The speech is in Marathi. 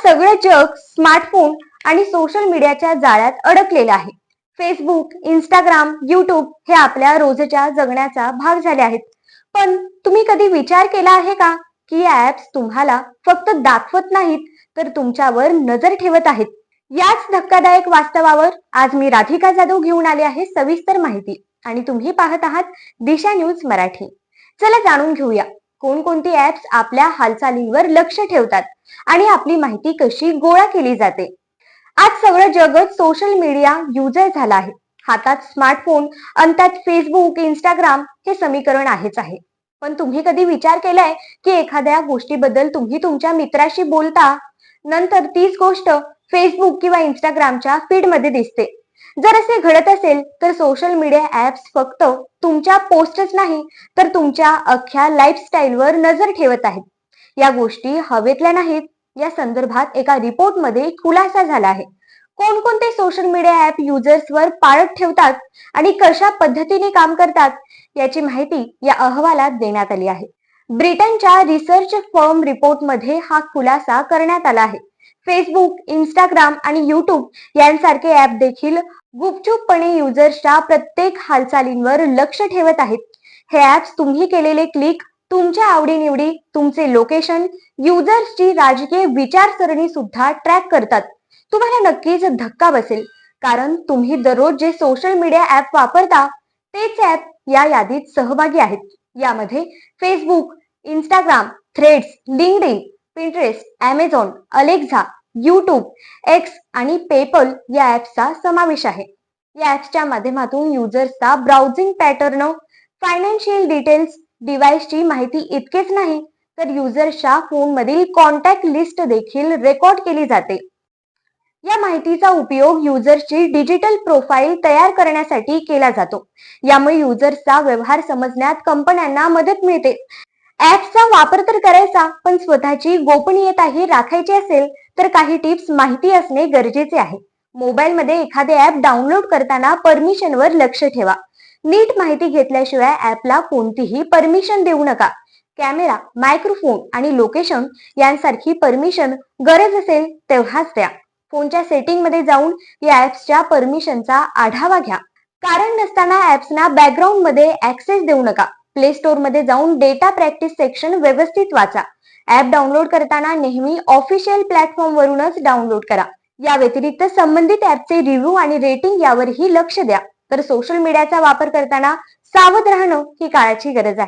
सगळं जग स्मार्टफोन आणि सोशल मीडियाच्या जाळ्यात अडकलेलं आहे. फेसबुक, इंस्टाग्राम, युट्यूब हे आपल्या रोजच्या जगण्याचा भाग झाले आहेत. पण तुम्ही कधी विचार केला आहे का की या ऍप्स तुम्हाला फक्त दाखवत नाहीत, तर तुमच्यावर नजर ठेवत आहेत? याच धक्कादायक वास्तवावर आज मी राधिका जाधव घेऊन आले आहे सविस्तर माहिती. आणि तुम्ही पाहत आहात दिशा न्यूज मराठी. चला जाणून घेऊया कोणकोणती ऍप्स आपल्या हालचालींवर लक्ष ठेवतात आणि आपली माहिती कशी गोळा केली जाते. आज सगळं जगच सोशल मीडिया युजर झालं आहे. हातात स्मार्टफोन, अंतात फेसबुक, इंस्टाग्राम हे समीकरण आहेच आहे. पण तुम्ही कधी विचार केलाय की एखाद्या गोष्टीबद्दल तुम्ही तुमच्या मित्राशी बोलता, नंतर तीच गोष्ट फेसबुक किंवा इंस्टाग्रामच्या फीड मध्ये दिसते? जर असे घडत असेल तर सोशल मीडिया ऍप्स फक्त तुमच्या पोस्टच नाही, तर तुमच्या अख्ख्या लाईफस्टाईलवर नजर ठेवत आहेत. या गोष्टी हवेतल्या नाहीत. या संदर्भात एका रिपोर्टमध्ये खुलासा झाला आहे. कोणकोणते सोशल मीडिया ऍप युजर्सवर पाळत ठेवतात आणि कशा पद्धतीने काम करतात याची माहिती या अहवालात देण्यात आली आहे. ब्रिटनच्या रिसर्च फर्म रिपोर्टमध्ये हा खुलासा करण्यात आला आहे. फेसबुक, इंस्टाग्राम आणि युट्यूब यांसारखे ऍप देखील गुपचूपपणे युजर्सच्या प्रत्येक हालचालींवर लक्ष ठेवत आहेत. हे ऍप्स तुम्ही केलेले क्लिक, तुमच्या आवडीनिवडी, तुमचे लोकेशन, युजर्सची राजकीय विचारसरणी सुद्धा ट्रॅक करतात. तुम्हाला नक्कीच धक्का बसेल, कारण तुम्ही दररोज जे सोशल मीडिया ऍप वापरता तेच ऍप या यादीत सहभागी आहेत. यामध्ये Facebook, Instagram, threads, LinkedIn, Pinterest, Amazon, Alexa, YouTube, x आणि पेपल या ऍप्सचा समावेश आहे. या ऍप्सच्या माध्यमातून युजर्सचा ब्राउझिंग पॅटर्न, फायनान्शियल डिटेल्स, डिव्हाइसची माहिती इतकेच नाही, तर युजर्सच्या फोनमधील कॉन्टॅक्ट लिस्ट देखील रेकॉर्ड केली जाते. या माहितीचा उपयोग युजर्सची डिजिटल प्रोफाईल तयार करण्यासाठी केला जातो. यामुळे युजर्सचा व्यवहार समजण्यात कंपन्यांना मदत मिळते. ऍप्सचा वापर तर करायचा, पण स्वतःची गोपनीयताही राखायची असेल तर काही टिप्स माहिती असणे गरजेचे आहे. मोबाईलमध्ये एखादे ऍप डाउनलोड करताना परमिशनवर लक्ष ठेवा. नीट माहिती घेतल्याशिवाय ऍपला कोणतीही परमिशन देऊ नका. कॅमेरा, मायक्रोफोन आणि लोकेशन यांसारखी परमिशन गरज असेल तेव्हाच द्या. फोनच्या सेटिंग मध्ये जाऊन या ऍप्सच्या परमिशनचा आढावा घ्या. कारण नसताना ऍप्सना बॅकग्राऊंड मध्ये ऍक्सेस देऊ नका. प्ले स्टोर मध्ये जाऊन डेटा प्रॅक्टिस सेक्शन व्यवस्थित वाचा. ऍप डाउनलोड करताना नेहमी ऑफिशियल प्लॅटफॉर्म वरूनच डाउनलोड करा. या व्यतिरिक्त संबंधित ऍपचे रिव्ह्यू आणि रेटिंग यावरही लक्ष द्या. तर सोशल मीडियाचा वापर करताना सावध राहणं ही काळाची गरज आहे.